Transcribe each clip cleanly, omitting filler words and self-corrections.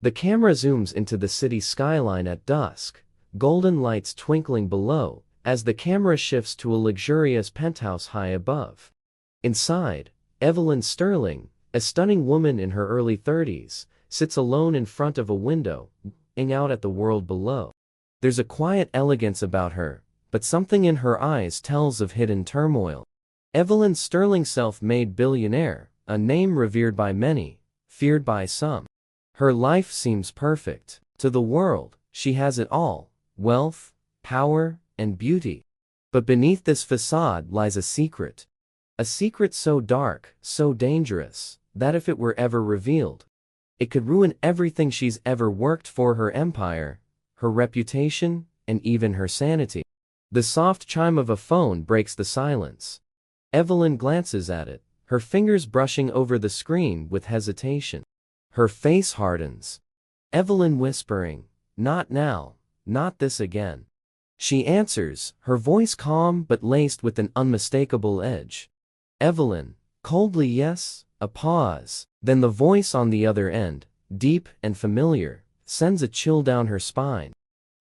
The camera zooms into the city skyline at dusk, golden lights twinkling below, as the camera shifts to a luxurious penthouse high above. Inside, Evelyn Sterling, a stunning woman in her early 30s, sits alone in front of a window, looking out at the world below. There's a quiet elegance about her, but something in her eyes tells of hidden turmoil. Evelyn Sterling, self-made billionaire, a name revered by many, feared by some. Her life seems perfect. To the world, she has it all: wealth, power, and beauty. But beneath this facade lies a secret. A secret so dark, so dangerous, that if it were ever revealed, it could ruin everything she's ever worked for: her empire, her reputation, and even her sanity. The soft chime of a phone breaks the silence. Evelyn glances at it, her fingers brushing over the screen with hesitation. Her face hardens. Evelyn whispering, "Not now, not this again." She answers, her voice calm but laced with an unmistakable edge. Evelyn, coldly, "Yes." A pause, then the voice on the other end, deep and familiar, sends a chill down her spine.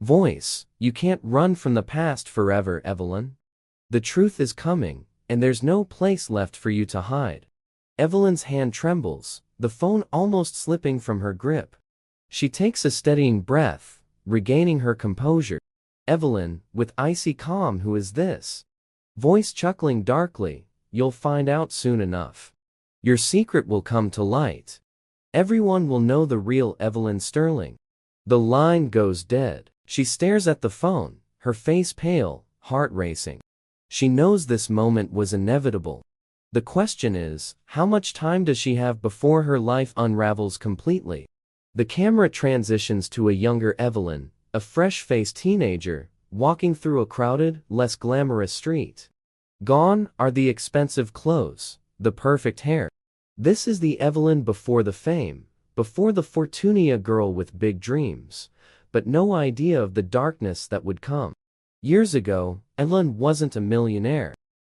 Voice, "You can't run from the past forever, Evelyn. The truth is coming, and there's no place left for you to hide." Evelyn's hand trembles, the phone almost slipping from her grip. She takes a steadying breath, regaining her composure. Evelyn, with icy calm, "Who is this?" Voice chuckling darkly, "You'll find out soon enough. Your secret will come to light. Everyone will know the real Evelyn Sterling." The line goes dead. She stares at the phone, her face pale, heart racing. She knows this moment was inevitable. The question is, how much time does she have before her life unravels completely? The camera transitions to a younger Evelyn, a fresh-faced teenager, walking through a crowded, less glamorous street. Gone are the expensive clothes, the perfect hair. This is the Evelyn before the fame, before the Fortunia girl with big dreams, but no idea of the darkness that would come. Years ago, Evelyn wasn't a millionaire.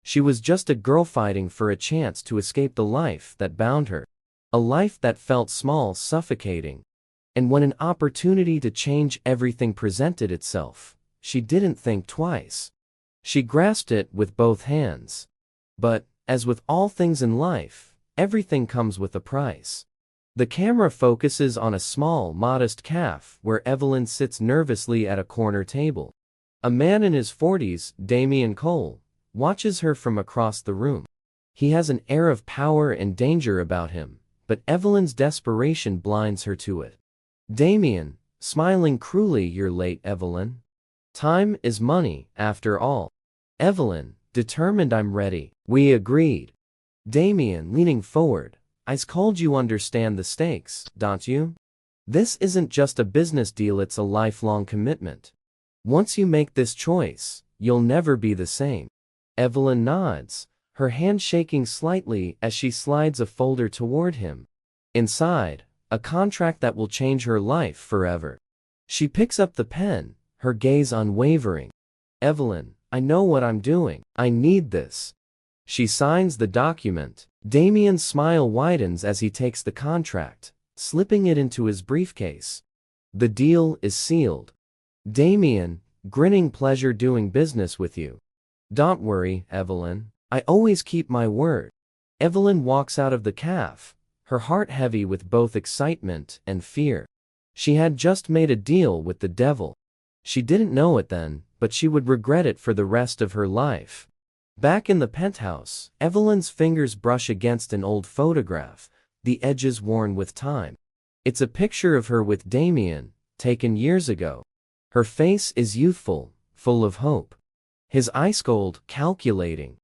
She was just a girl fighting for a chance to escape the life that bound her. A life that felt small, suffocating. And when an opportunity to change everything presented itself, she didn't think twice. She grasped it with both hands. But, as with all things in life, everything comes with a price. The camera focuses on a small, modest cafe where Evelyn sits nervously at a corner table. A man in his 40s, Damien Cole, watches her from across the room. He has an air of power and danger about him, but Evelyn's desperation blinds her to it. Damien, smiling cruelly, "You're late, Evelyn. Time is money, after all." Evelyn, determined, "I'm ready." "We agreed." Damien, leaning forward, "Ice cold. You understand the stakes, don't you? This isn't just a business deal, it's a lifelong commitment. Once you make this choice, you'll never be the same." Evelyn nods, her hand shaking slightly as she slides a folder toward him. Inside, a contract that will change her life forever. She picks up the pen, her gaze unwavering. "Evelyn, I know what I'm doing. I need this." She signs the document. Damien's smile widens as he takes the contract, slipping it into his briefcase. The deal is sealed. Damien, grinning, "Pleasure doing business with you." "Don't worry, Evelyn. I always keep my word." Evelyn walks out of the cafe, her heart heavy with both excitement and fear. She had just made a deal with the devil. She didn't know it then, but she would regret it for the rest of her life. Back in the penthouse, Evelyn's fingers brush against an old photograph, the edges worn with time. It's a picture of her with Damien, taken years ago. Her face is youthful, full of hope. His ice cold, calculating.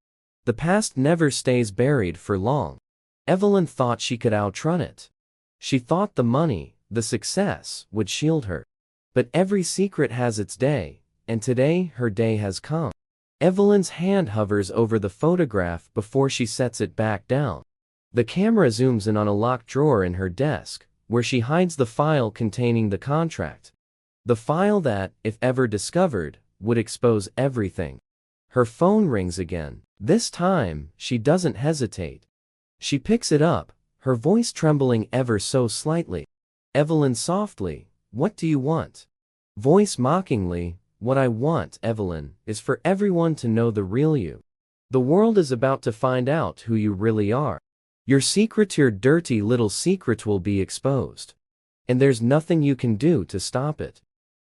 The past never stays buried for long. Evelyn thought she could outrun it. She thought the money, the success, would shield her. But every secret has its day, and today her day has come. Evelyn's hand hovers over the photograph before she sets it back down. The camera zooms in on a locked drawer in her desk, where she hides the file containing the contract. The file that, if ever discovered, would expose everything. Her phone rings again. This time, she doesn't hesitate. She picks it up, her voice trembling ever so slightly. Evelyn softly, "What do you want?" Voice mockingly, "What I want, Evelyn, is for everyone to know the real you. The world is about to find out who you really are. Your secret, your dirty little secret will be exposed. And there's nothing you can do to stop it."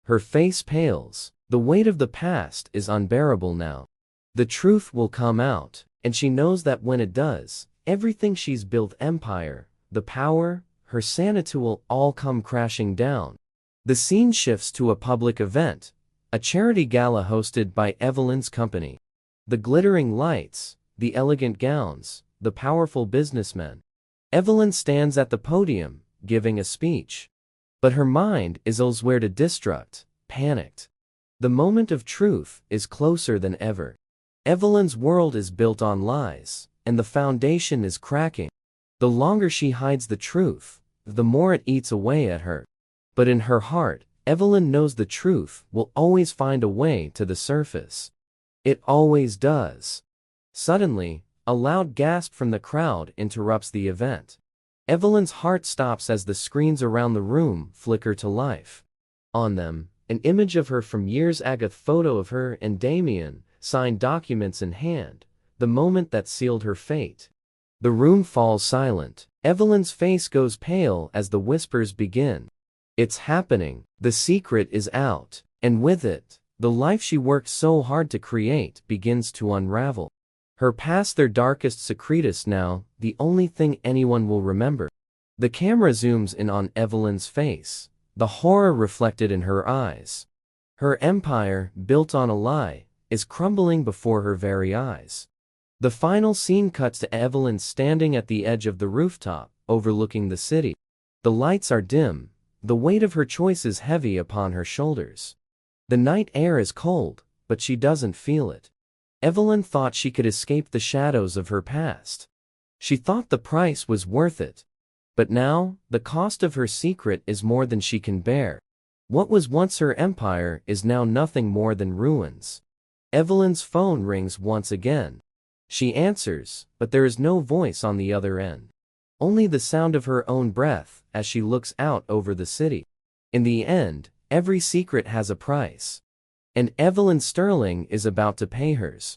Her face pales. The weight of the past is unbearable now. The truth will come out, and she knows that when it does, everything she's built, empire, the power, her sanity, will all come crashing down. The scene shifts to a public event, a charity gala hosted by Evelyn's company. The glittering lights, the elegant gowns, the powerful businessmen. Evelyn stands at the podium, giving a speech. But her mind is elsewhere, to destruct, panicked. The moment of truth is closer than ever. Evelyn's world is built on lies, and the foundation is cracking. The longer she hides the truth, the more it eats away at her. But in her heart, Evelyn knows the truth will always find a way to the surface. It always does. Suddenly, a loud gasp from the crowd interrupts the event. Evelyn's heart stops as the screens around the room flicker to life. On them, an image of her from years ago, a photo of her and Damien, signed documents in hand, the moment that sealed her fate. The room falls silent. Evelyn's face goes pale as the whispers begin. It's happening. The secret is out, and with it, the life she worked so hard to create begins to unravel. Her past, their darkest secretus, now the only thing anyone will remember. The camera zooms in on Evelyn's face, the horror reflected in her eyes. Her empire, built on a lie, is crumbling before her very eyes. The final scene cuts to Evelyn standing at the edge of the rooftop, overlooking the city. The lights are dim, the weight of her choices heavy upon her shoulders. The night air is cold, but she doesn't feel it. Evelyn thought she could escape the shadows of her past. She thought the price was worth it. But now, the cost of her secret is more than she can bear. What was once her empire is now nothing more than ruins. Evelyn's phone rings once again. She answers, but there is no voice on the other end. Only the sound of her own breath as she looks out over the city. In the end, every secret has a price. And Evelyn Sterling is about to pay hers.